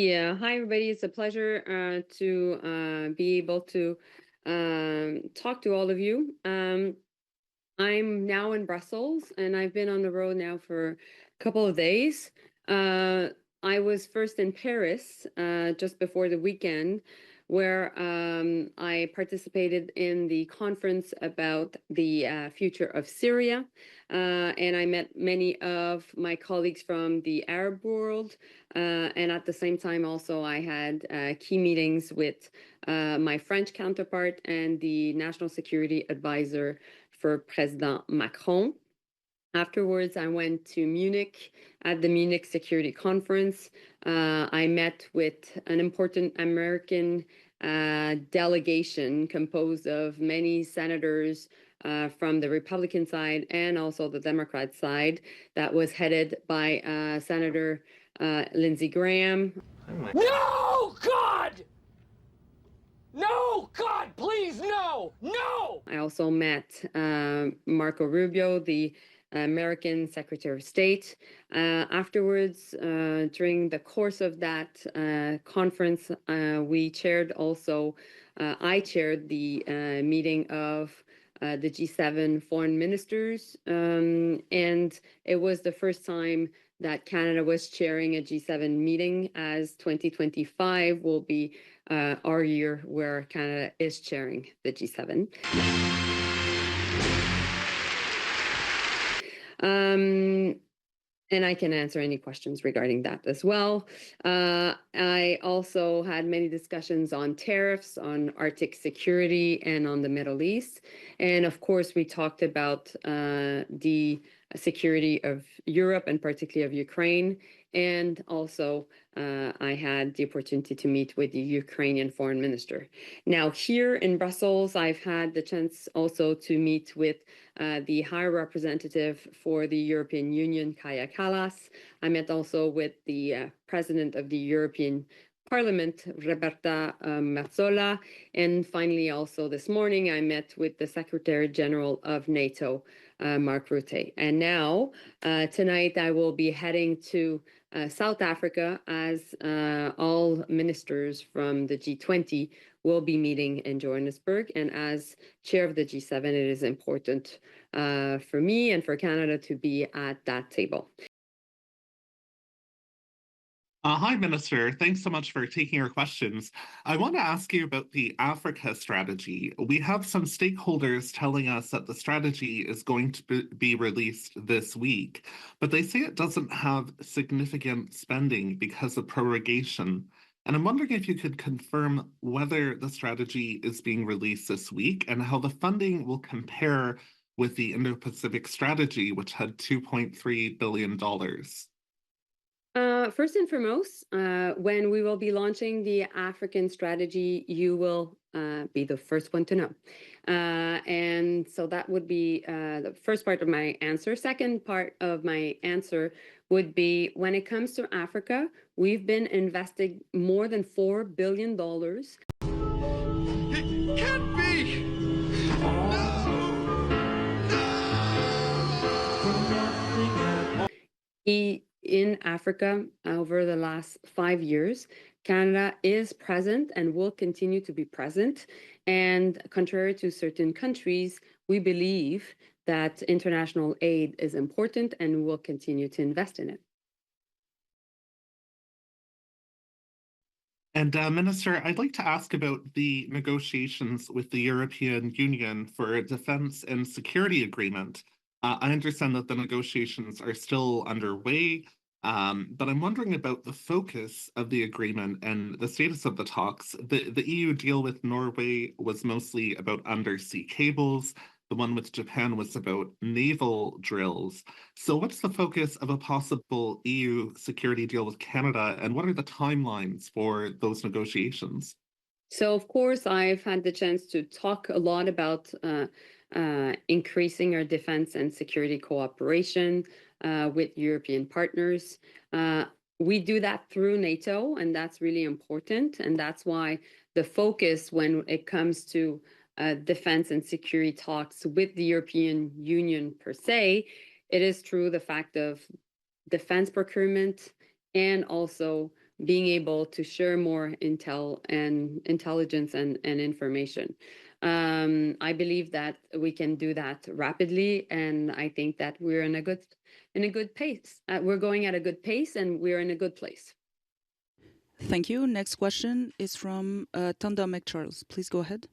Yeah, hi everybody. It's a pleasure to be able to talk to all of you. I'm now in Brussels and I've been on the road now for a couple of days. Uh, I was first in Paris just before the weekend, where I participated in the conference about the future of Syria. And I met many of my colleagues from the Arab world. And at the same time, also, I had key meetings with my French counterpart and the National Security Advisor for President Macron. Afterwards, I went to Munich at the Munich Security Conference. I met with an important American delegation composed of many senators from the Republican side and also the Democrat side that was headed by Senator Lindsey Graham. No, God! No, God, please, no, no! I also met Marco Rubio, the American Secretary of State. Afterwards, during the course of that conference, we chaired also, I chaired the meeting of the G7 foreign ministers. And it was the first time that Canada was chairing a G7 meeting, as 2025 will be our year where Canada is chairing the G7. And I can answer any questions regarding that as well. I also had many discussions on tariffs, on Arctic security, and on the Middle East. And of course, we talked about the security of Europe and particularly of Ukraine. And also, I had the opportunity to meet with the Ukrainian foreign minister. Now, here in Brussels, I've had the chance also to meet with the High Representative for the European Union, Kaja Kallas. I met also with the President of the European Parliament, Roberta Metsola. And finally, also this morning, I met with the Secretary General of NATO, Mark Rutte. And now, tonight, I will be heading to South Africa, as all ministers from the G20 will be meeting in Johannesburg. And as chair of the G7, it is important for me and for Canada to be at that table. Hi, Minister. Thanks so much for taking our questions. I want to ask you about the Africa strategy. We have some stakeholders telling us that the strategy is going to be released this week, but they say it doesn't have significant spending because of prorogation. And I'm wondering if you could confirm whether the strategy is being released this week and how the funding will compare with the Indo-Pacific strategy, which had $2.3 billion. First and foremost, when we will be launching the African strategy, you will be the first one to know. And so that would be the first part of my answer. Second part of my answer would be, when it comes to Africa, we've been investing more than $4 billion. It can't be! In Africa over the last 5 years. Canada is present and will continue to be present. And contrary to certain countries, we believe that international aid is important and will continue to invest in it. And Minister, I'd like to ask about the negotiations with the European Union for a defense and security agreement. I understand that the negotiations are still underway, but I'm wondering about the focus of the agreement and the status of the talks. The EU deal with Norway was mostly about undersea cables. The one with Japan was about naval drills. So what's the focus of a possible EU security deal with Canada, and what are the timelines for those negotiations? So, of course, I've had the chance to talk a lot about increasing our defense and security cooperation with European partners. We do that through NATO, and that's really important. And that's why the focus when it comes to defense and security talks with the European Union per se, it is true the fact of defense procurement and also being able to share more intelligence and information. I believe that we can do that rapidly, and I think that we're in a good pace. We're going at a good pace, and we're in a good place. Thank you. Next question is from Tanda McCharles. Please go ahead.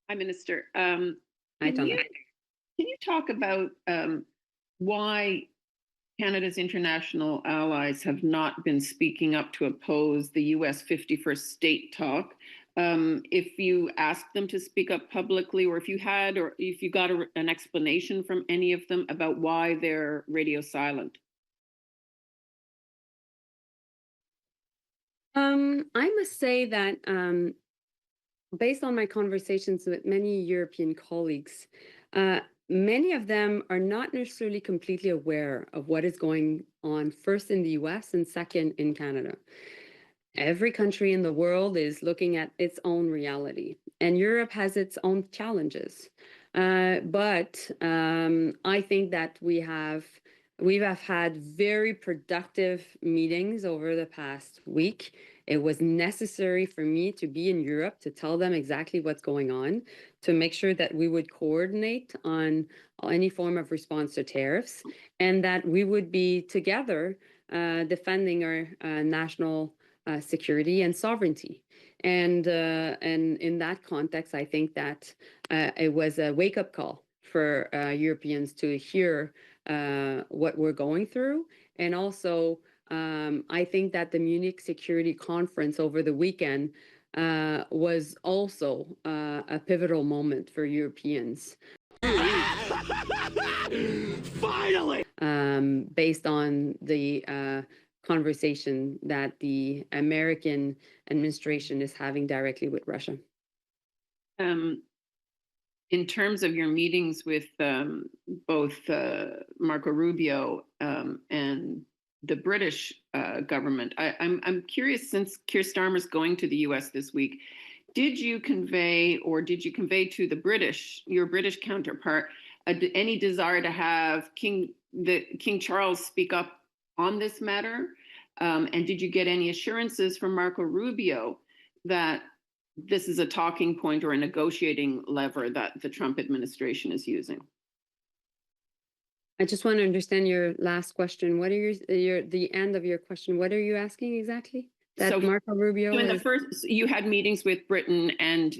Hi, Minister. Hi, Tanda. Can you talk about why Canada's international allies have not been speaking up to oppose the U.S. 51st state talk? If you asked them to speak up publicly, or if you had, or if you got an explanation from any of them about why they're radio silent? I must say that based on my conversations with many European colleagues, many of them are not necessarily completely aware of what is going on, first in the US and second in Canada. Every country in the world is looking at its own reality, and Europe has its own challenges. But I think that we have had very productive meetings over the past week. It was necessary for me to be in Europe to tell them exactly what's going on, to make sure that we would coordinate on any form of response to tariffs, and that we would be together defending our national security and sovereignty. And in that context, I think that it was a wake-up call for Europeans to hear what we're going through. And also, I think that the Munich Security Conference over the weekend was also a pivotal moment for Europeans. Finally! Based on the conversation that the American administration is having directly with Russia. In terms of your meetings with both Marco Rubio and the British government, I'm curious, since Keir Starmer's going to the US this week, did you convey to your British counterpart any desire to have King Charles speak up on this matter? And did you get any assurances from Marco Rubio that this is a talking point or a negotiating lever that the Trump administration is using? I just want to understand your last question. What are the end of your question? What are you asking exactly? That So, Marco Rubio So in the is... first, you had meetings with Britain and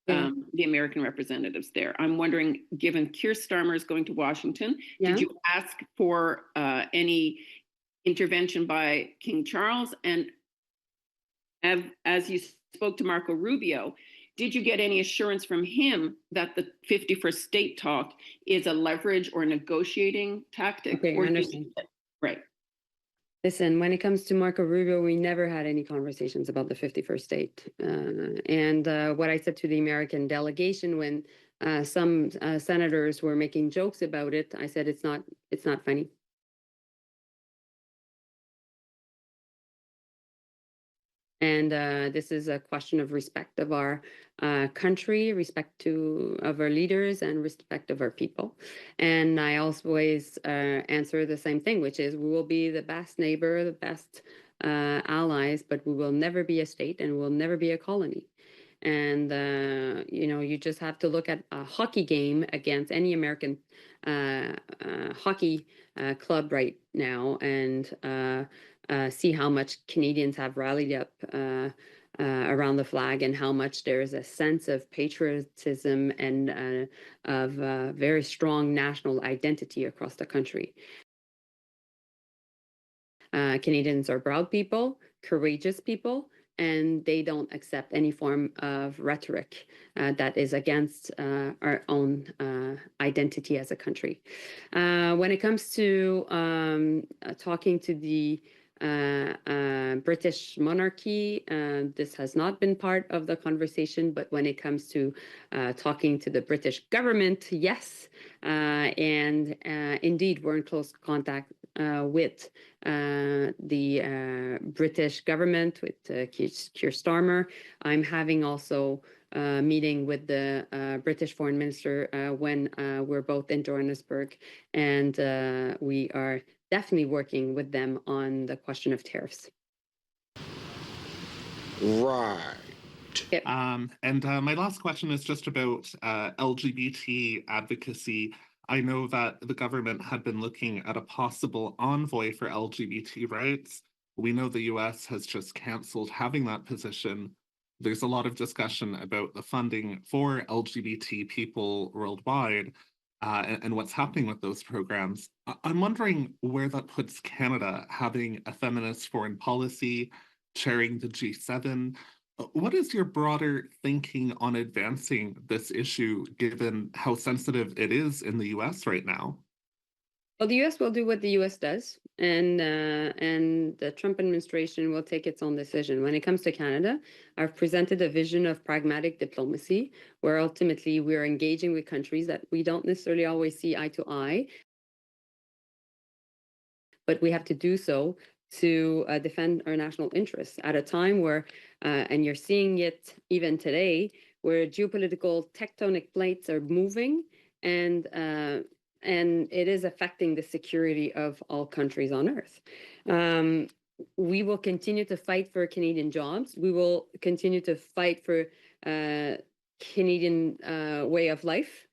the American representatives there. I'm wondering, given Keir Starmer is going to Washington, did you ask for any intervention by King Charles? And as you spoke to Marco Rubio, did you get any assurance from him that the 51st state talk is a leverage or negotiating tactic? Okay, I understand. Right. Listen, when it comes to Marco Rubio, we never had any conversations about the 51st state. And what I said to the American delegation when some senators were making jokes about it, I said, it's not funny. And this is a question of respect of our country, respect of our leaders, and respect of our people. And I always answer the same thing, which is we will be the best neighbor, the best allies, but we will never be a state and we'll never be a colony. And, you just have to look at a hockey game against any American hockey club right now and see how much Canadians have rallied up around the flag and how much there is a sense of patriotism and of very strong national identity across the country. Canadians are proud people, courageous people, and they don't accept any form of rhetoric that is against our own identity as a country. When it comes to talking to the British monarchy, this has not been part of the conversation, but when it comes to talking to the British government, yes. And indeed, we're in close contact with the British government, with Keir Starmer. I'm having also a meeting with the British Foreign Minister when we're both in Johannesburg, and we are definitely working with them on the question of tariffs. Right. Yep. And my last question is just about LGBT advocacy. I know that the government had been looking at a possible envoy for LGBT rights. We know the US has just canceled having that position. There's a lot of discussion about the funding for LGBT people worldwide and what's happening with those programs. I'm wondering where that puts Canada, having a feminist foreign policy, chairing the G7. What is your broader thinking on advancing this issue, given how sensitive it is in the US right now? Well, the U.S. will do what the U.S. does, and the Trump administration will take its own decision. When it comes to Canada, I've presented a vision of pragmatic diplomacy, where ultimately we're engaging with countries that we don't necessarily always see eye to eye, but we have to do so to defend our national interests at a time where, and you're seeing it even today, where geopolitical tectonic plates are moving, and it is affecting the security of all countries on earth. We will continue to fight for Canadian jobs. We will continue to fight for Canadian way of life.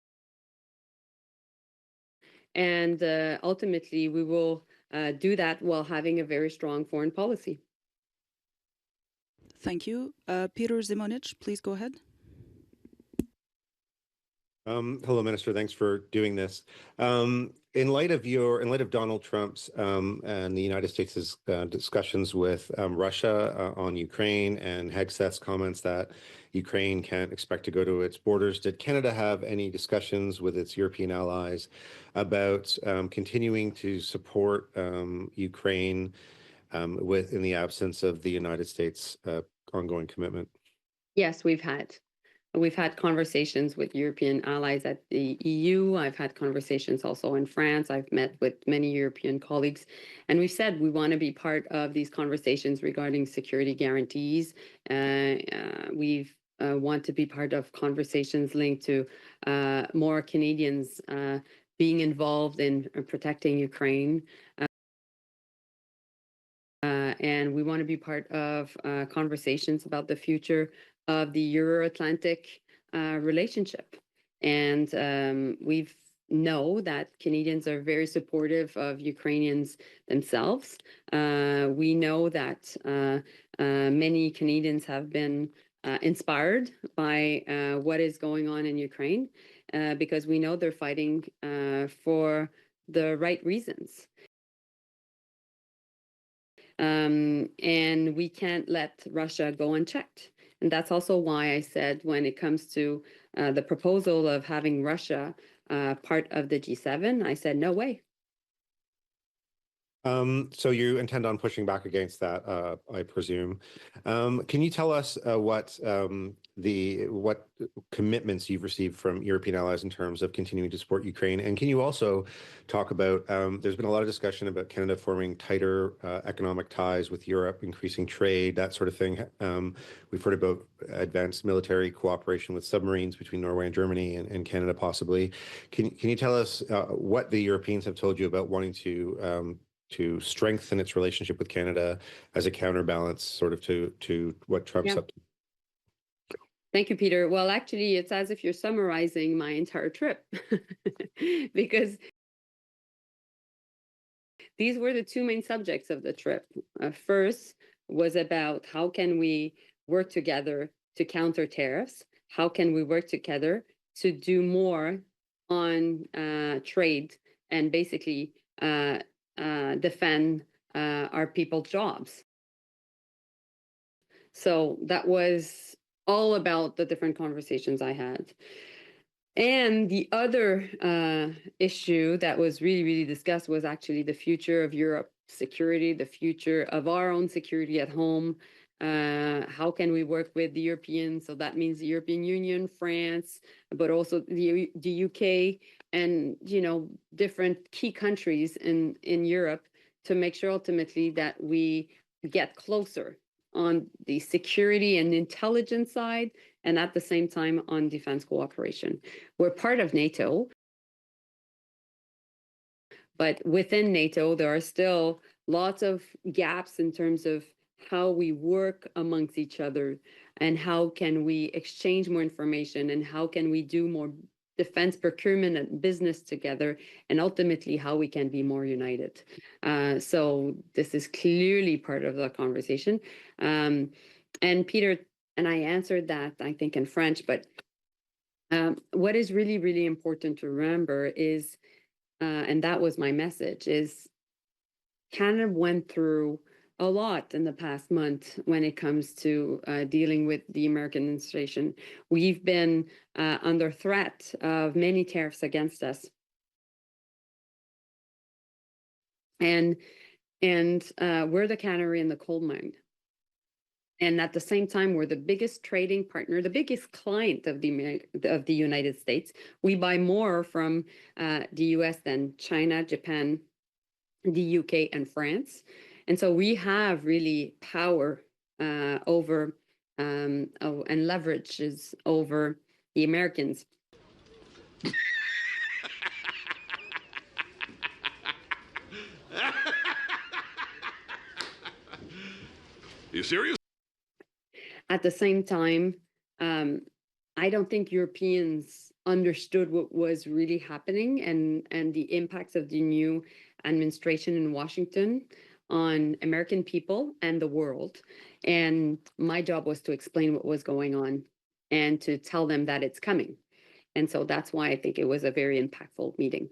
And ultimately, we will do that while having a very strong foreign policy. Thank you. Peter Zimonich, please go ahead. Hello, Minister. Thanks for doing this. In light of Donald Trump's and the United States' discussions with Russia on Ukraine, and Hegseth's comments that Ukraine can't expect to go to its borders, did Canada have any discussions with its European allies about continuing to support Ukraine in the absence of the United States' ongoing commitment? Yes, we've had conversations with European allies at the EU. I've had conversations also in France. I've met with many European colleagues, and we've said we want to be part of these conversations regarding security guarantees. We want to be part of conversations linked to more Canadians being involved in protecting Ukraine. And we want to be part of conversations about the future of the Euro-Atlantic relationship. And we know that Canadians are very supportive of Ukrainians themselves. We know that many Canadians have been inspired by what is going on in Ukraine because we know they're fighting for the right reasons. And we can't let Russia go unchecked. And that's also why I said when it comes to the proposal of having Russia part of the G7, I said, no way. So you intend on pushing back against that, I presume. Can you tell us what commitments you've received from European allies in terms of continuing to support Ukraine? And can you also talk about, there's been a lot of discussion about Canada forming tighter economic ties with Europe, increasing trade, that sort of thing. We've heard about advanced military cooperation with submarines between Norway and Germany and Canada possibly. Can you tell us what the Europeans have told you about wanting to strengthen its relationship with Canada as a counterbalance sort of to what Trump's up to? Thank you, Peter. Well, actually, it's as if you're summarizing my entire trip because these were the two main subjects of the trip. First was about how can we work together to counter tariffs? How can we work together to do more on trade and basically defend our people's jobs? So that was all about the different conversations I had. And the other issue that was really discussed was actually the future of Europe's security, the future of our own security at home. How can we work with the Europeans? So that means the European Union, France, but also the UK and, different key countries in Europe to make sure ultimately that we get closer on the security and intelligence side, and at the same time on defense cooperation. We're part of NATO, but within NATO, there are still lots of gaps in terms of how we work amongst each other and how can we exchange more information and how can we do more defense procurement and business together, and ultimately how we can be more united. So this is clearly part of the conversation. And Peter, and I answered that, I think, in French, but what is really, really important to remember is, and that was my message, is Canada went through a lot in the past month when it comes to dealing with the American administration. We've been under threat of many tariffs against us. And we're the canary in the coal mine. And at the same time, we're the biggest trading partner, the biggest client of the United States. We buy more from the US than China, Japan, the UK, and France. And so we have really power over and leverages over the Americans. You serious? At the same time, I don't think Europeans understood what was really happening and the impacts of the new administration in Washington on American people and the world. And my job was to explain what was going on and to tell them that it's coming. And so that's why I think it was a very impactful meeting.